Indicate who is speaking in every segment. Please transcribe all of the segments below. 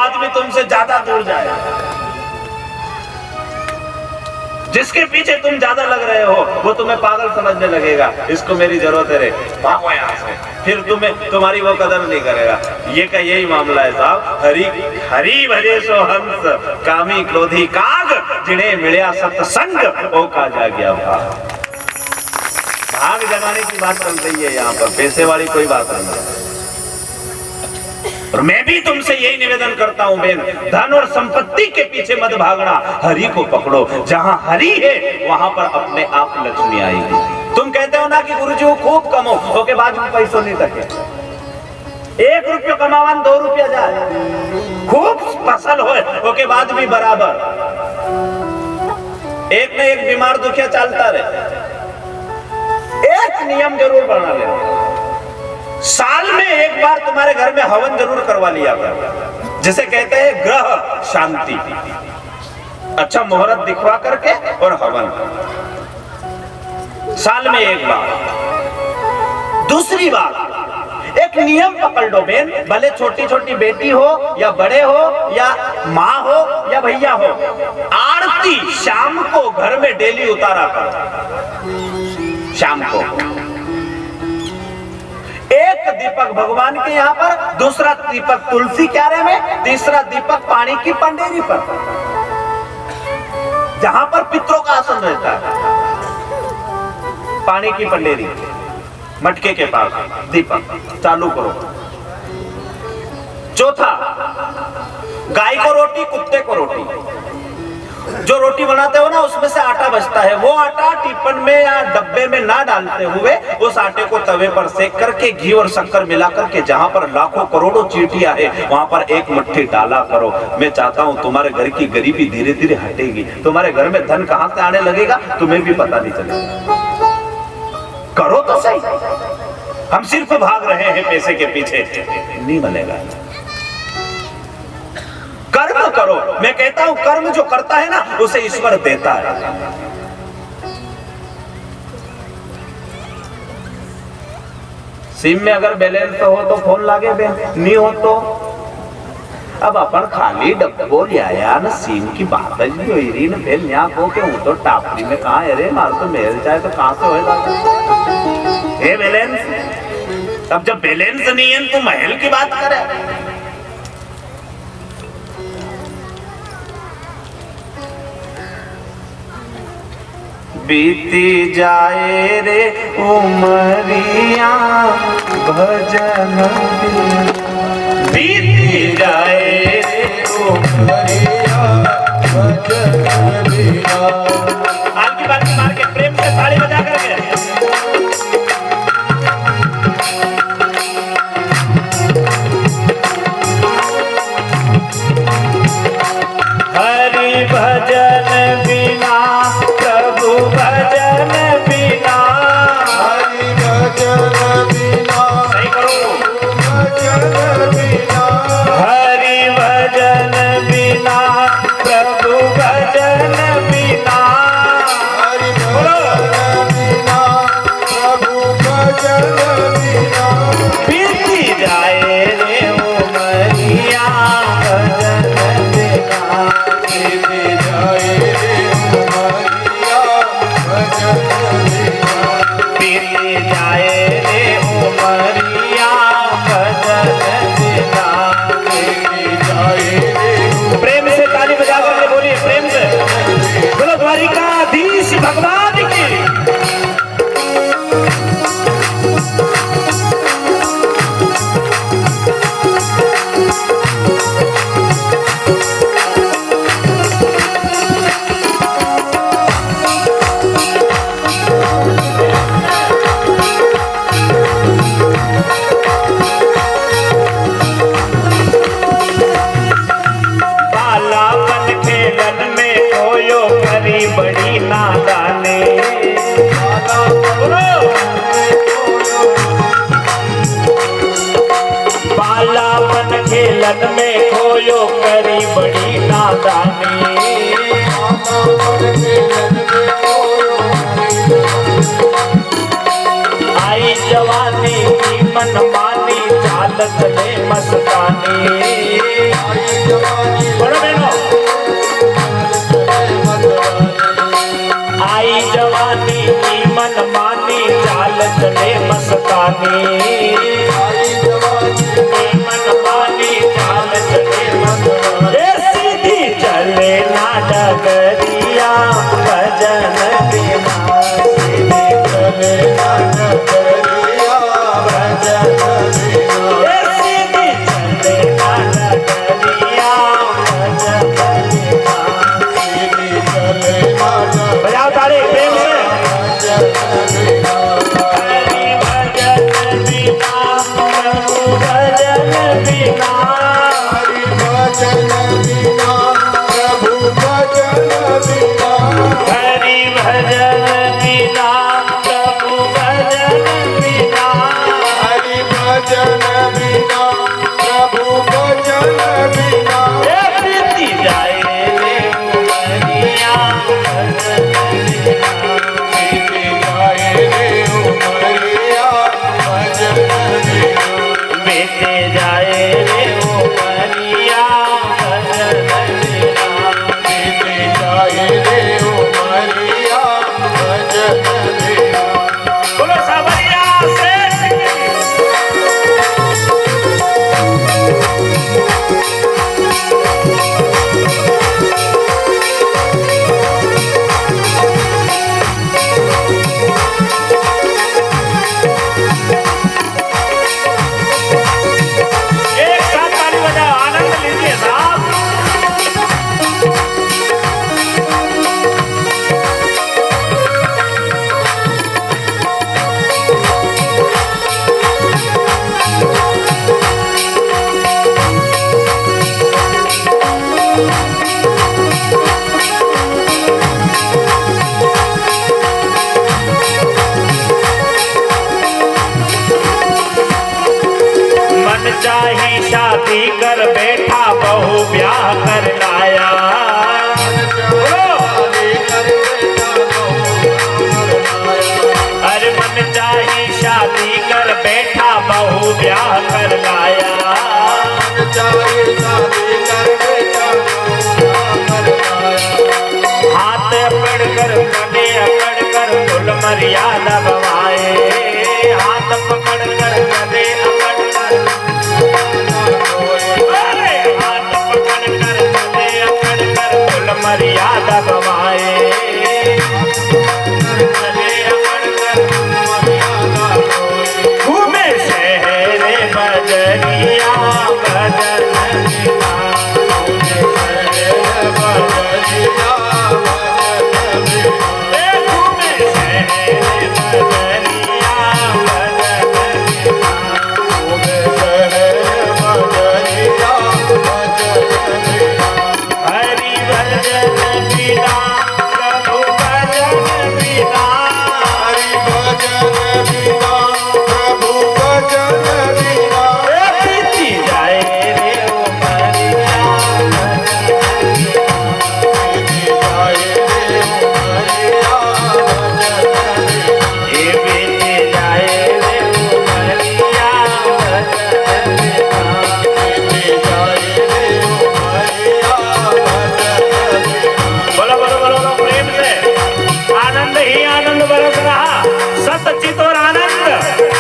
Speaker 1: आदमी तुमसे ज्यादा दूर जाए। जिसके पीछे तुम ज्यादा लग रहे हो वो तुम्हें पागल समझने लगेगा, इसको मेरी जरूरत है रे, भागो यहाँ से, फिर तुम्हारी वो कदर नहीं करेगा। ये का यही मामला है साहब। हरि हरि भजे सो हंस, कामी क्रोधी काग, जिन्हें मिलिया सत्संग ओ का जा गया भाग जगाने की बात चल रही है यहाँ पर, पैसे वाली कोई बात नहीं है। और मैं भी तुमसे यही निवेदन करता हूं बेन, धन और संपत्ति के पीछे मत भागना, हरि को पकड़ो। जहां हरि है वहां पर अपने आप लक्ष्मी आएगी। तुम कहते हो ना कि गुरुजी वो खूब कमो, ओके बाद में पैसों नहीं तके, 1 रुपया कमावन 2 रुपया जाए, खूब फसल हो ओके बाद भी बराबर, एक न एक बीमार दुखिया चलता रहे। एक नियम जरूर बना लेना, साल में एक बार तुम्हारे घर में हवन जरूर करवा लिया करो, जिसे कहते हैं ग्रह शांति। अच्छा मुहूर्त दिखवा करके और हवन साल में एक बार। दूसरी बात, एक नियम पकड़ लो बेन, भले छोटी छोटी बेटी हो या बड़े हो या माँ हो या भैया हो, आरती शाम को घर में डेली उतारा करो। शाम को एक दीपक भगवान के यहाँ पर, दूसरा दीपक तुलसी क्यारे में, तीसरा दीपक पानी की पंडेरी पर, जहां पर पितरों का आसन रहता है। पानी की पंडेरी मटके के पास दीपक चालू करो। चौथा, गाय को रोटी कुत्ते को रोटी। जो रोटी बनाते हो ना उसमें से आटा बचता है, वो आटा टिफिन में या डब्बे में ना डालते हुए उस आटे को तवे पर सेक करके घी और शक्कर मिला करके जहां पर लाखों करोड़ों चींटियां है वहां पर एक मुट्ठी डाला करो। मैं चाहता हूं तुम्हारे घर की गरीबी धीरे धीरे हटेगी, तुम्हारे घर में धन कहां से आने लगेगा तुम्हें भी पता नहीं चलेगा। करो तो सही, हम सिर्फ भाग रहे हैं पैसे के पीछे, नहीं बनेगा। कर्म करो, मैं कहता हूं कर्म जो करता है ना उसे ईश्वर देता है। सिम में अगर बैलेंस हो तो फोन लागे बे, नहीं हो तो अब अपन खाली डब्बो लिया न सिम की बात ही न फिर यहाँ को के हूं तो टापरी में कहा अरे मार तो मेल चाहे तो कहां से होएगा ये बैलेंस। अब जब बैलेंस नहीं है तो महल की बात करे। बीती जाए रे उमरिया भजन बीती जाए रे उमरिया भजन। आपकी बात मार के प्रेम से ताली बजा करके हरि भजन बिना प्रभु भजन बिना, हरि भजन बिना, सही करो, भजन बिना, हरि भजन बिना प्रभु भजन बिना, हरि भजन बिना प्रभु भजन बिना। बीती जाए रे उमरिया भजन बिना, बीती जाए रे उमरिया भजन बिना, बीती जाए रे उमरिया भजन बिना, बीती जाए रे। प्रेम से ताली बजा कर बोलिए, प्रेम से बोलो द्वारिकाधीश भगवान की। बड़ी नादाने बालापन खेलन में खोयो करी बड़ी नादानी, आई जवानी की मनमानी चाल चले मस्तानी, मनमानी चाल चले मस्तानी, मनमानी चाल चले मस्तानी, सीधी चले ना डगरिया भजन बिना, सीधी चले ना डगरिया भजन बिना, सीधी चले ना डगरिया भजन बिना, सीधी चले ना। बजाओ ताली प्रेम से। हरि भजन बिना प्रभु भजन बिना,
Speaker 2: हरि भजन बिना प्रभु भजन बिना,
Speaker 1: हरि भजन बिना प्रभु भजन बिना,
Speaker 2: हरि भजन बिना प्रभु भजन बिना,
Speaker 1: प्रीति जाए रे उमरिया भजन बिना,
Speaker 2: प्रीति जाए रे उमरिया भजन बिना,
Speaker 1: बीते जाए रे उमरिया भजन बिना,
Speaker 2: प्रीति जाए रे उमरिया भजन बिना।
Speaker 1: बोलो सावरिया सेठ की। एक साथ ताली बजाओ, आनंद लीजिए साहब। मन चाही शादी कर बैठा बहू ब्याह कर लाया, अरे मन चाही शादी कर बैठा बहू ब्याह कर लाया, हाथ पकड़ कर कने अकड़ कर कुल मर्यादा गवाए, हाथ पकड़ कर कने अकड़ कर, अरे हाथ पकड़ कर कने अकड़ कर कुल मर्यादा गवाए, कने अकड़ कर घूमे शहर बजरिया भजन बिना, घूमे शहर बजरिया भजन बिना, हरि भजन बिना प्रभु भजन बिना,
Speaker 2: हरि भजन बिना प्रभु भजन बिना,
Speaker 1: प्रीति जाए रे उमरिया भजन बिना, ये बीते जाए रे उमरिया भजन बिना। बोलो बोलो बोलो बोलो प्रेम से। आनंद ही आनंद बरस रहा, सत चित और आनंद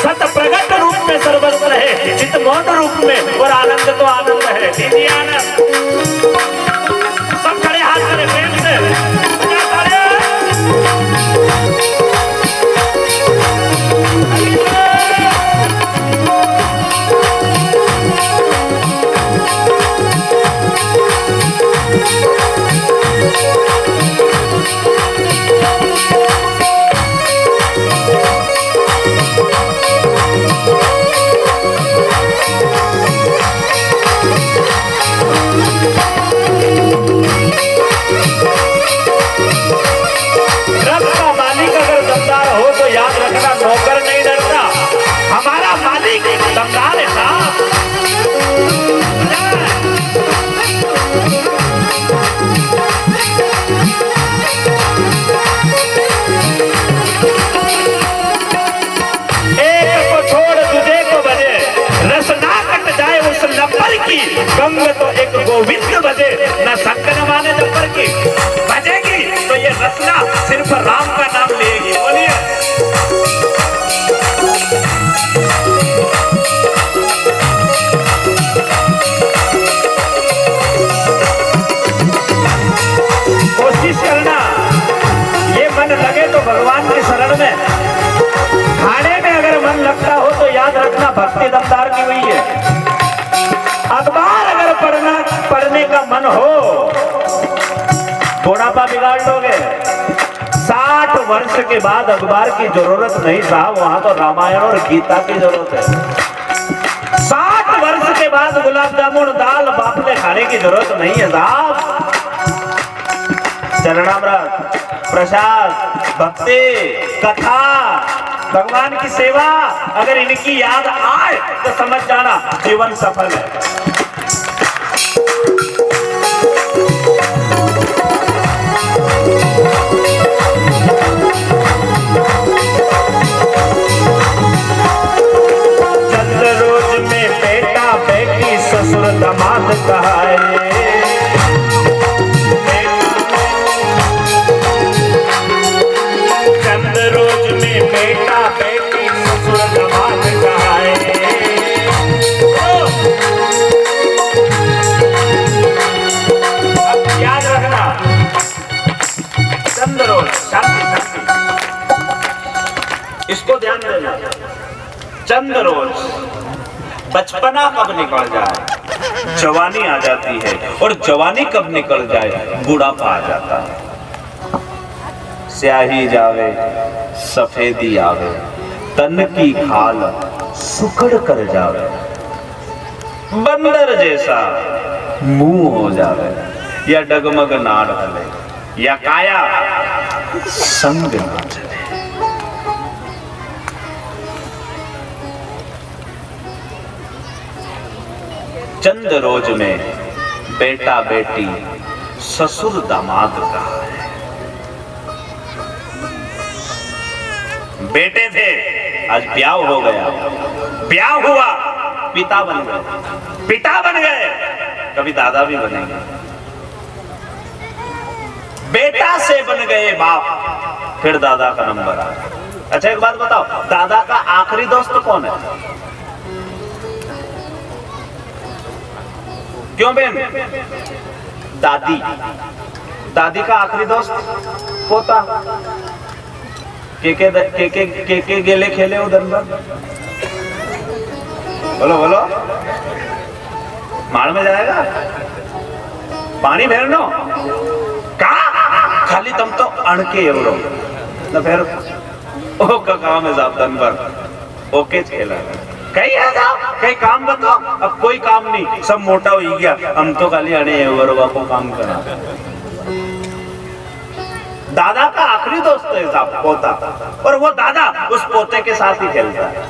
Speaker 1: सत प्रगट रूप में सर्वस्व है, चित मौन रूप में और आनंद तो आनंद है। दीदी आनंद सब खड़े हाथ करें प्रेम से। बजा तालियां। गंग तो एक गोविंद बजे, न संग न माने जबर की बजेगी तो ये रसना सिर्फ राम का नाम लेगी। बोलिए बांटोगे? 60 वर्ष के बाद अखबार की जरूरत नहीं साहब, वहां तो रामायण और गीता की जरूरत है। 60 वर्ष के बाद गुलाब जामुन दाल बाफले खाने की जरूरत नहीं है साहब। चरणामृत, प्रसाद, भक्ति, कथा, भगवान की सेवा, अगर इनकी याद आए तो समझ जाना जीवन सफल है। चंद रोज में बेटा बेटी ससुर दामाद कहाए, चंद रोज में बेटा बेटी ससुर दामाद कहाए। अब याद रखना, चंद रोज, शांति शांति, इसको ध्यान देना। चंद रोज, बचपना कब निकल जाए जवानी आ जाती है, और जवानी कब निकल जाए बुढ़ापा आ जाता है। स्याही जावे सफेदी आवे, तन की खाल सुकड़ कर जावे, बंदर जैसा मुंह हो जावे, या डगमग ना ढले, या काया संग ना चले। चंद रोज में बेटा बेटी ससुर दामाद कहा है। बेटे थे, आज ब्याह हो गया, ब्याह हुआ, पिता बन गए, पिता बन गए, कभी दादा भी बनेंगे। बेटा से बन गए बाप, फिर दादा का नंबर आ। अच्छा एक बात बताओ, दादा का आखिरी दोस्त कौन है? क्यों बेन? दादी। दादी का आखिरी दोस्त पोता। के गेले खेले उधर बोलो बोलो, माड़ में जाएगा पानी भेरनो का खाली तुम तो अणके एवरो न फिर ओ का काम है साहब दिन भर ओके खेला कहीं है साहब, कहीं काम बताओ। अब कोई काम नहीं, सब मोटा हो गया, हम तो खाली अणे एवरो को काम करना। दादा का आखिरी दोस्त है साहब पोता, और वो दादा उस पोते के साथ ही खेलता है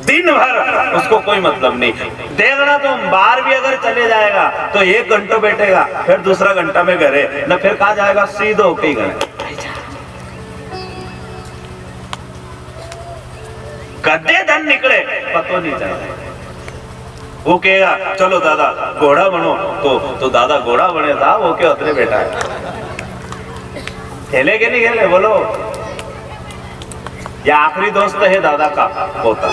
Speaker 1: दिन भर, उसको कोई मतलब नहीं। देखना तुम बाहर भी अगर चले जाएगा तो 1 घंटा बैठेगा, फिर दूसरा घंटा में घरे, न फिर कहा जाएगा सीधे होके ही घरे। कदे धन निकले पतो नहीं चलता। वो कहेगा चलो दादा घोड़ा बनो, तो दादा घोड़ा बने था, वो के उतरे बैठा है। खेले के नहीं खेले बोलो? या आखिरी दोस्त है दादा का पोता।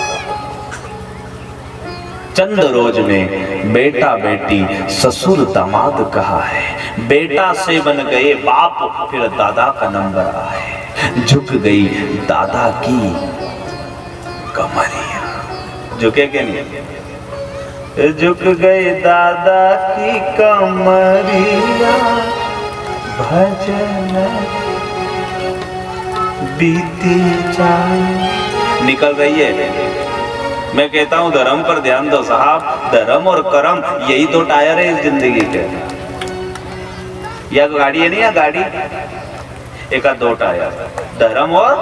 Speaker 1: चंद रोज में बेटा बेटी ससुर दामाद कहा है, बेटा से बन गए बाप, फिर दादा का नंबर आए। झुक गई दादा की कमरिया, झुके के नहीं? झुक गई दादा की कमरिया, भजन बीती जाए। निकल रही है। मैं कहता हूं धर्म पर ध्यान दो साहब, धर्म और कर्म यही 2 टायर है इस जिंदगी के। या गाड़ी है नहीं, या गाड़ी एक 2 टायर, धर्म और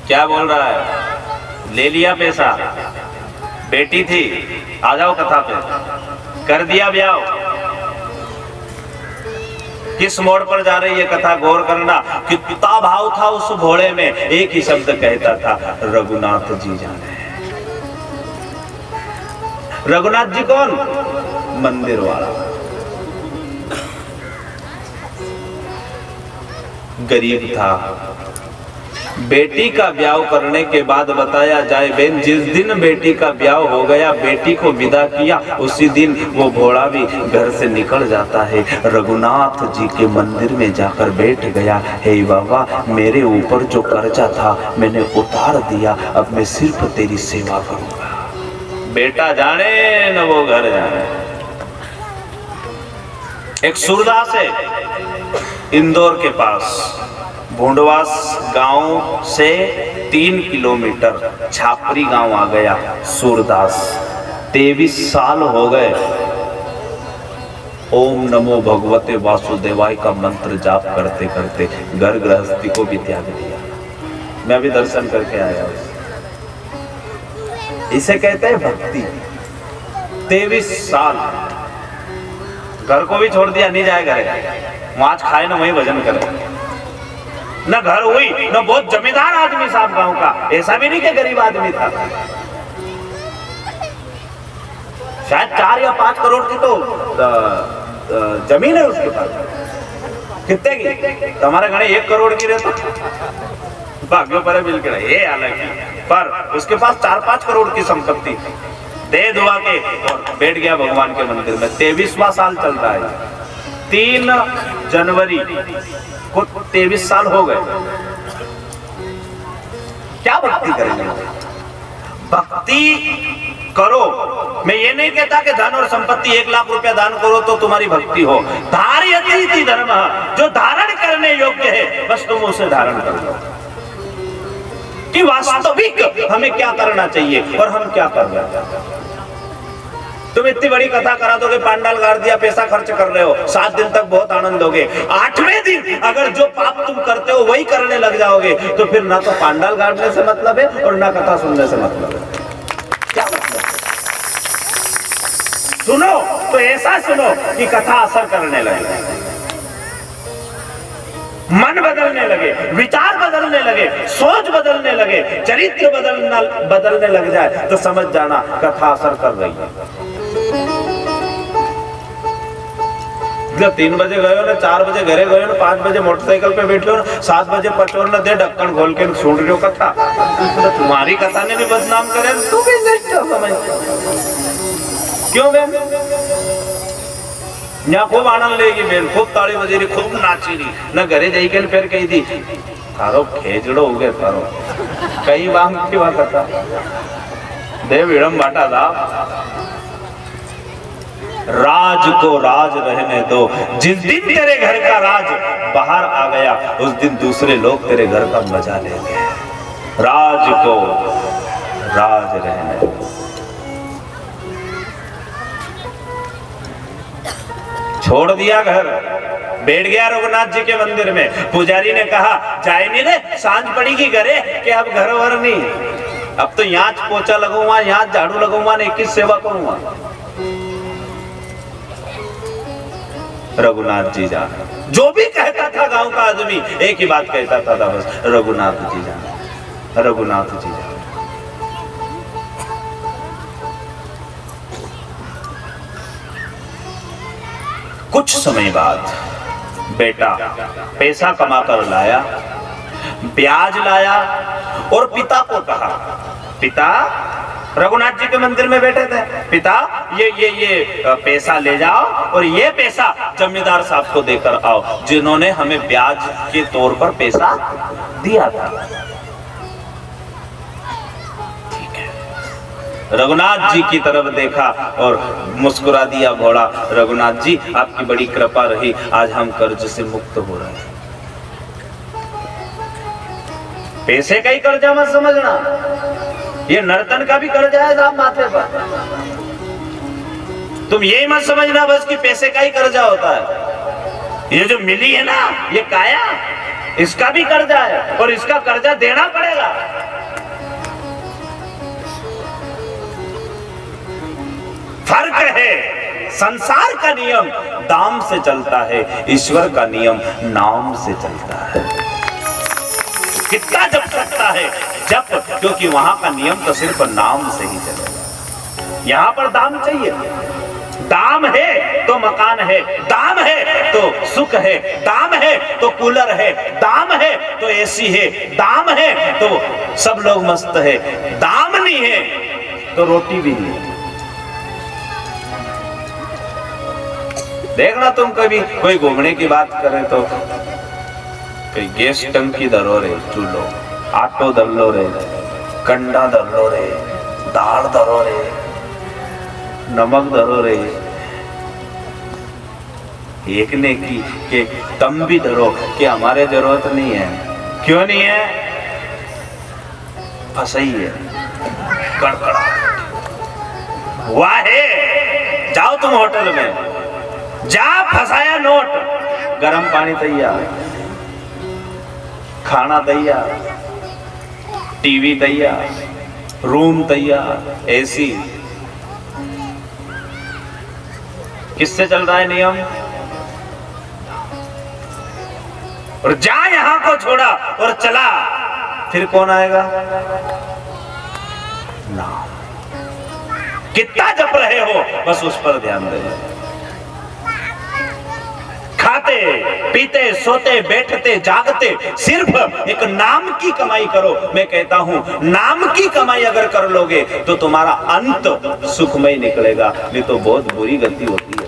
Speaker 1: क्या बोल रहा है? ले लिया पैसा, बेटी थी, आ जाओ कथा पे, कर दिया ब्याह। किस मोड़ पर जा रही है कथा, गौर करना। कितना भाव था उस घोड़े में, एक ही शब्द कहता था, रघुनाथ जी जाने। रघुनाथ जी कौन? मंदिर वाला, गरीब था, बेटी का ब्याह करने के बाद बताया जाए बहन, जिस दिन बेटी का ब्याह हो गया, बेटी को विदा किया, उसी दिन वो घोड़ा भी घर से निकल जाता है। रघुनाथ जी के मंदिर में जाकर बैठ गया। हे बाबा, मेरे ऊपर जो कर्जा था मैंने उतार दिया, अब मैं सिर्फ तेरी सेवा करूंगा। बेटा जाने न वो घर जाने। एक सूरदास है इंदौर के पास, भूंडवास गांव से 3 किलोमीटर छापरी गांव आ गया। सूरदास 23 साल हो गए ओम नमो भगवते वासुदेवाय का मंत्र जाप करते करते घर गृहस्थी को भी त्याग दिया। मैं अभी दर्शन करके आया हूं। इसे कहते हैं भक्ति। 23 साल घर को भी छोड़ दिया, नहीं जाएगा, वहां खाए ना वही भजन करे। न घर हुई, न बहुत जमींदार आदमी साहब गांव का, ऐसा भी नहीं कि गरीब आदमी था। शायद 4 या 5 करोड़ की तो जमीन है उसके पास। कितने की? तुम्हारे घरे 1 करोड़ की रहता भाग्य पर मिल के ये अलग है, पर उसके पास 4-5 करोड़ की संपत्ति दे दुआ के और बैठ गया भगवान के मंदिर में। 23वां साल चल रहा है। 3 जनवरी को 23 साल हो गए। क्या भक्ति करेंगे? भक्ति करो। मैं ये नहीं कहता कि धन और संपत्ति 1 लाख रुपया दान करो तो तुम्हारी भक्ति हो। धार्यति धर्म, जो धारण करने योग्य है बस तुम उसे धारण कर लो। कि वास्तविक हमें क्या करना चाहिए और हम क्या कर रहे हैं। तुम इतनी बड़ी कथा करा दोगे, पांडाल गाड़ दिया, पैसा खर्च कर रहे हो, 7 दिन तक बहुत आनंद होगे। 8वें दिन अगर जो पाप तुम करते हो वही करने लग जाओगे तो फिर ना तो पांडाल गाड़ने से मतलब है और ना कथा सुनने से मतलब है। क्या मतलब? सुनो तो ऐसा सुनो कि कथा असर करने लगे, मन बदलने लगे, विचार बदलने लगे, सोच बदलने लगे, चरित्र बदलने लग जाए तो समझ जाना कथा असर कर रही है। जब 3 बजे गए हो ना, 4 बजे घरे गए हो ना, 5 बजे मोटरसाइकिल पे बैठे हो ना, 7 बजे पचोर न दे ढक्कन खोल के सुन रहे हो कथा, तो तुम्हारी कथा ने भी बदनाम करे, तू भी समझ क्यों बहन? यहाँ खूब आनंद लेगी बहन, खूब ताली बजे रही, खूब नाची रही, न घरे जाई के फिर कही दी थारो खेजड़ो हो गए, थारो कई बांग की बात कथा देव विड़म बाटा था। राज को राज रहने दो, जिस दिन तेरे घर का राज बाहर आ गया उस दिन दूसरे लोग तेरे घर का मजा लेंगे। राज को राज रहने दो। छोड़ दिया घर, बैठ गया रघुनाथ जी के मंदिर में। पुजारी ने कहा जाए नहीं रे, सांझ पड़ी की घरे कि अब घर वर नहीं, अब तो यहाँ पोछा लगूंगा, यहाँ झाड़ू लगूंगा, ने किस सेवा करूंगा। रघुनाथ जी जाना, जो भी कहता था गांव का आदमी एक ही बात कहता था बस, रघुनाथ जी जाना, रघुनाथ जी जाना। कुछ समय बाद बेटा पैसा कमा कर लाया, ब्याज लाया और पिता को कहा, पिता, रघुनाथ जी के मंदिर में बैठे थे, पिता ये पैसा ले जाओ और ये पैसा जमींदार साहब को देकर आओ जिन्होंने हमें ब्याज के तौर पर पैसा दिया था। ठीक है, रघुनाथ जी की तरफ देखा और मुस्कुरा दिया घोड़ा, रघुनाथ जी आपकी बड़ी कृपा रही, आज हम कर्ज से मुक्त हो रहे हैं। पैसे का ही कर्जा मत समझना, ये नर्तन का भी कर्जा है साहब माथे पर। तुम यही मत समझना बस कि पैसे का ही कर्जा होता है। ये जो मिली है ना ये काया, इसका भी कर्जा है और इसका कर्जा देना पड़ेगा। फर्क है, संसार का नियम दाम से चलता है, ईश्वर का नियम नाम से चलता है। कितना जप सकता है जप, क्योंकि वहां का नियम तो सिर्फ नाम से ही चलेगा। यहां पर दाम चाहिए, दाम है तो मकान है, दाम है तो सुख है, दाम है तो कूलर है, दाम है तो एसी है, दाम है तो सब लोग मस्त है, दाम नहीं है तो रोटी भी नहीं। देखना तुम कभी कोई घूमने की बात करे तो कहीं गैस टंकी धरो रे, चूल्हो आटो धर लो रे, कंडा धर लो रे, दाल धरो रे, नमक धरो रे, एक ने की कि तुम भी धरो कि हमारे जरूरत नहीं है। क्यों नहीं है? फंसई है, कड़कड़ा हुआ है। जाओ तुम होटल में, जा फंसाया नोट, गरम पानी तैयार, खाना तैयार, टीवी तैयार, रूम तैयार, एसी। किससे चल रहा है नियम? और जा यहां को छोड़ा और चला, फिर कौन आएगा? नाम। कितना जप रहे हो बस उस पर ध्यान दे। खाते पीते सोते बैठते जागते सिर्फ एक नाम की कमाई करो। मैं कहता हूं नाम की कमाई अगर कर लोगे तो तुम्हारा अंत सुखमय निकलेगा, नहीं तो बहुत बुरी गति होती है।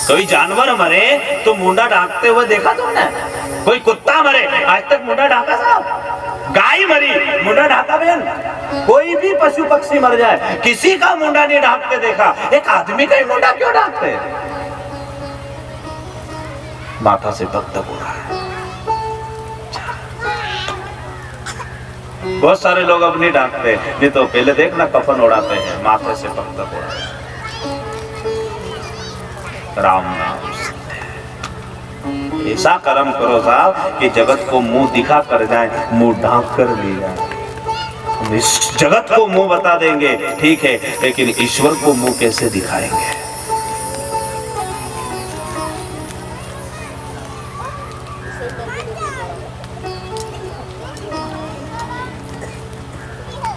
Speaker 1: कोई जानवर मरे तो मुंडा ढांकते हुए देखा तुमने? कोई कुत्ता मरे आज तक मुंडा ढाका साहब? गाय मरी मुंडा ढाका बहन? कोई भी पशु पक्षी मर जाए किसी का मुंडा नहीं ढाकते देखा। एक आदमी का ही मुंडा क्यों ढाकते? माथा से पग तक उड़ा है। बहुत सारे लोग अब नहीं ढाकते, नहीं तो पहले देखना कफन उड़ाते हैं, माथे से पग तक उड़ा है। राम नाम ऐसा कर्म करो साहब कि जगत को मुंह दिखा कर जाए, मुंह ढांक कर ले जाए। इस जगत को मुंह बता देंगे ठीक है, लेकिन ईश्वर को मुंह कैसे दिखाएंगे?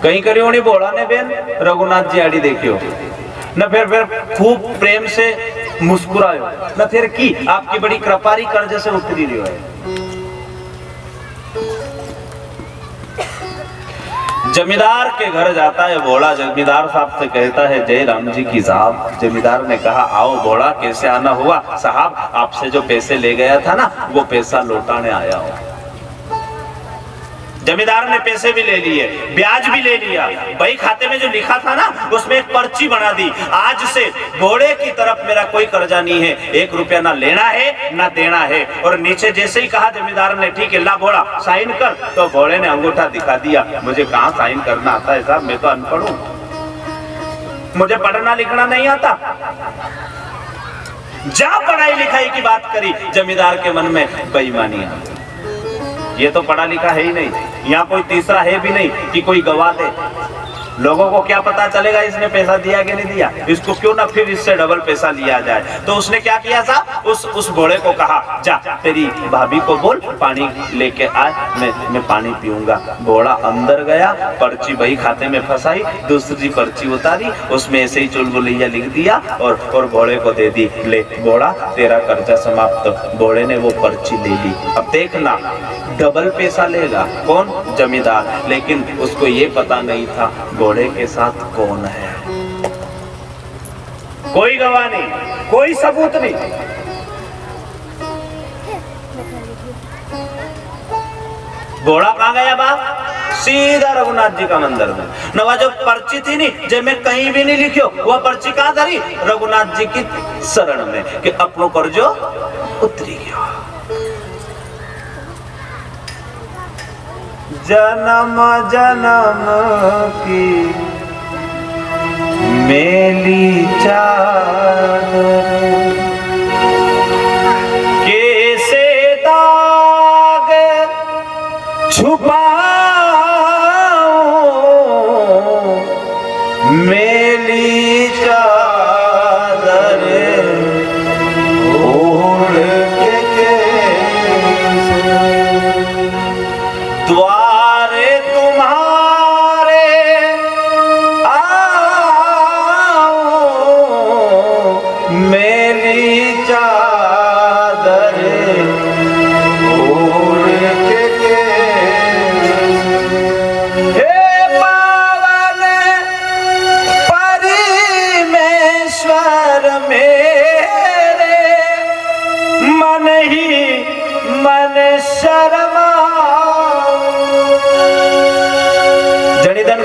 Speaker 1: कहीं करियो नहीं बोला ने बेन रघुनाथ जी आड़ी देखियो न, फिर खूब प्रेम से मुस्कुरायो न, फिर की आपकी बड़ी कृपारी कर्ज से उतरी रही है। जमींदार के घर जाता है भोला, जमींदार साहब से कहता है जय राम जी की साहब। जमींदार ने कहा आओ भोला, कैसे आना हुआ? साहब आपसे जो पैसे ले गया था ना वो पैसा लौटाने आया हूं। जमींदार ने पैसे भी ले लिए, ब्याज भी ले लिया, भाई खाते में जो लिखा था ना उसमें एक पर्ची बना दी, आज से घोड़े की तरफ मेरा कोई कर्जा नहीं है, 1 रुपया ना लेना है ना देना है। और नीचे जैसे ही कहा जमींदार ने ठीक है ला घोड़ा साइन कर, तो घोड़े ने अंगूठा दिखा दिया। मुझे कहाँ साइन करना आता है साहब, मैं तो अनपढ़ हूं, मुझे पढ़ना लिखना नहीं आता। जा पढ़ाई लिखाई की बात करी, जमींदार के मन में बेईमानी आ गई। ये तो पढ़ा लिखा है ही नहीं, यहाँ कोई तीसरा है भी नहीं कि कोई गवाह दे। लोगों को क्या पता चलेगा इसने पैसा दिया कि नहीं दिया? इसको क्यों ना फिर इससे डबल पैसा लिया जाए। तो उसने क्या किया साहब, उस घोड़े को कहा जा तेरी भाभी को बोल पानी लेके आए, मैं पानी पीऊंगा। घोड़ा अंदर गया, पर्ची वही खाते में फंसाई, दूसरी पर्ची उतारी, उसमें ऐसे ही चुलबुलिया लिख दिया और घोड़े को दे दी। ले घोड़ा तेरा कर्जा समाप्त। घोड़े ने वो पर्ची ले ली। अब देखना डबल पैसा लेगा कौन? जमींदार। लेकिन उसको ये पता नहीं था घोड़े के साथ कौन है। कोई गवाह नहीं, कोई सबूत नहीं। घोड़ा कहां गया बाप? सीधा रघुनाथ जी का मंदिर में। नवा जो पर्ची थी नहीं जब मैं कहीं भी नहीं लिखियो, वह पर्ची कहां धरी? रघुनाथ जी की शरण में, कि अपनो कर्जो उतरी गया। जन्म जन्म की मेली चादर, कैसे दाग छुपाऊं मेली चादर ओढ़ के कैसे द्वारे तुम्हारे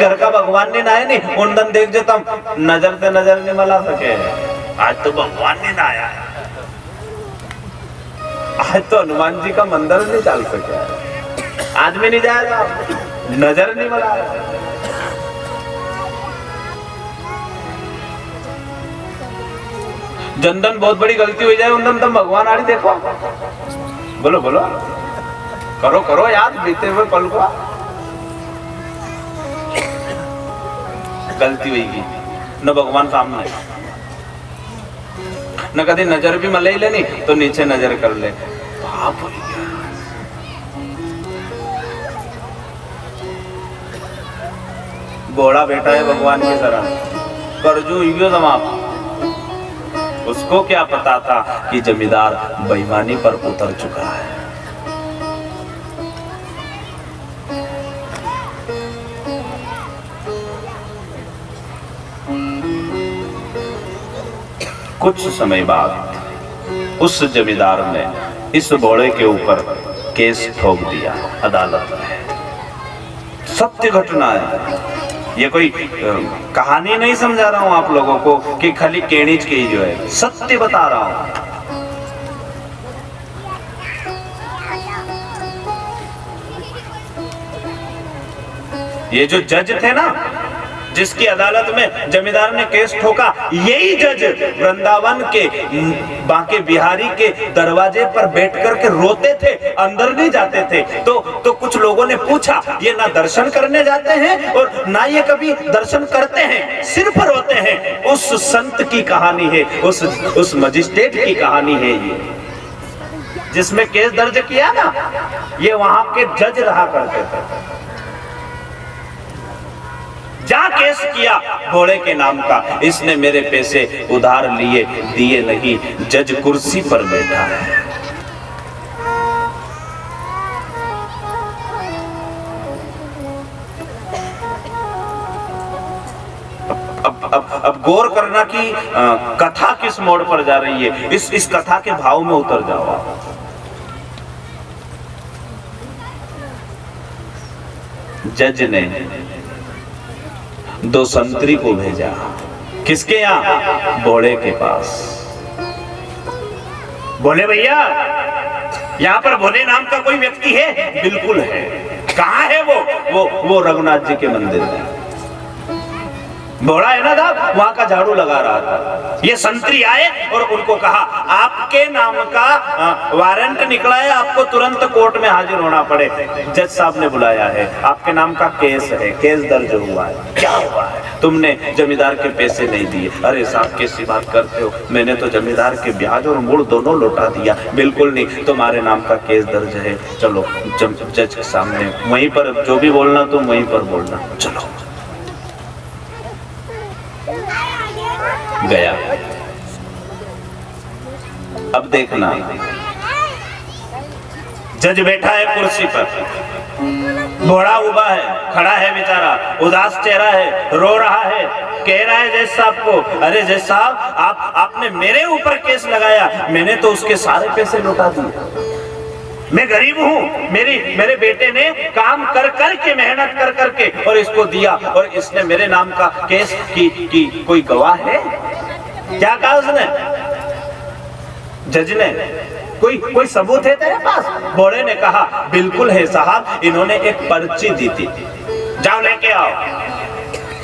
Speaker 1: घर का भगवान ने ना है नहीं उन दिन देख जो तुम नजर से नजर नहीं मिला सके। आज तो भगवान ने ना आया है, आज तो हनुमान जी का मंदिर नहीं चल सके, आदमी नहीं जाएगा, नजर नहीं मिला। जनधन बहुत बड़ी गलती हो जाए उन दिन तुम भगवान आड़ी देखो, बोलो बोलो, करो करो याद बीते हुए पल को। गलती होगी न भगवान सामने, न कभी नजर भी मले ही लेनी तो नीचे नजर कर ले, पाप हो गया। बोड़ा बेटा है भगवान की शरण, करजू यो समाप्त। उसको क्या पता था कि जमींदार बेईमानी पर उतर चुका है। कुछ समय बाद उस जमींदार ने इस घोड़े के ऊपर केस ठोक दिया अदालत में। सत्य घटना है, ये कोई कहानी नहीं समझा रहा हूं आप लोगों को कि खाली केणीज की जो है, सत्य बता रहा हूं। ये जो जज थे ना जिसकी अदालत में जमींदार ने केस ठोका, यही जज वृंदावन के बांके बिहारी के दरवाजे पर बैठ कर के रोते थे, अंदर नहीं जाते थे। तो कुछ लोगों ने पूछा ये ना दर्शन करने जाते हैं और ना ये कभी दर्शन करते हैं, सिर्फ रोते हैं। उस संत की कहानी है, उस मजिस्ट्रेट की कहानी है ये, जिसमें केस दर्ज किया ना, ये वहां के जज रहा करते थे। जा केस किया घोड़े के नाम का, इसने मेरे पैसे उधार लिए, दिए नहीं, जज कुर्सी पर बैठा है। अब गौर करना कि कथा किस मोड़ पर जा रही है, इस कथा के भाव में उतर जाओ। जज ने दो संतरी को भेजा, किसके यहाँ? घोड़े के पास। बोले भैया यहाँ पर भोले नाम का कोई व्यक्ति है? बिल्कुल है। कहाँ है वो रघुनाथ जी के मंदिर में। घोड़ा है ना साहब, वहां का झाड़ू लगा रहा था। ये संतरी आए और उनको कहा आपके नाम का वारंट निकला है, आपको तुरंत कोर्ट में हाजिर होना पड़े। जज साहब ने बुलाया है, आपके नाम का केस है, केस दर्ज हुआ है। क्या हुआ है? तुमने जमींदार के पैसे नहीं दिए। अरे साहब कैसी बात करते हो, मैंने तो जमींदार के ब्याज और मूल दोनों लौटा दिया। बिल्कुल नहीं, तुम्हारे नाम का केस दर्ज है। चलो जज के सामने, वहीं पर जो भी बोलना तुम वहीं पर बोलना। चलो गया। अब देखना, जज बैठा है कुर्सी पर, घोड़ा उबा है, खड़ा है बेचारा, उदास चेहरा है, रो रहा है, कह रहा है जज साहब को, अरे जज साहब आपने मेरे ऊपर केस लगाया, मैंने तो उसके सारे पैसे लौटा दिए। मैं गरीब हूँ, मेरे बेटे ने काम कर कर के, मेहनत कर कर के और इसको दिया, और इसने मेरे नाम का केस की कोई गवाह है? क्या कहा उसने? जज ने, कोई सबूत है तेरे पास? घोड़े ने कहा बिल्कुल है साहब, इन्होंने एक पर्ची दी थी, जाओ लेके आओ।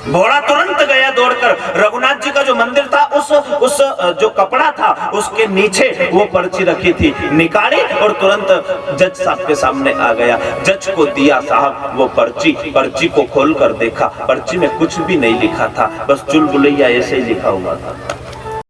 Speaker 1: घोड़ा तुरंत गया दौड़कर, रघुनाथ जी का जो मंदिर था उस जो कपड़ा था उसके नीचे वो पर्ची रखी थी, निकाली और तुरंत जज साहब के सामने आ गया। जज को दिया साहब वो पर्ची को खोल कर देखा, पर्ची में कुछ भी नहीं लिखा था, बस चुलबुलैया ऐसे ही लिखा हुआ था।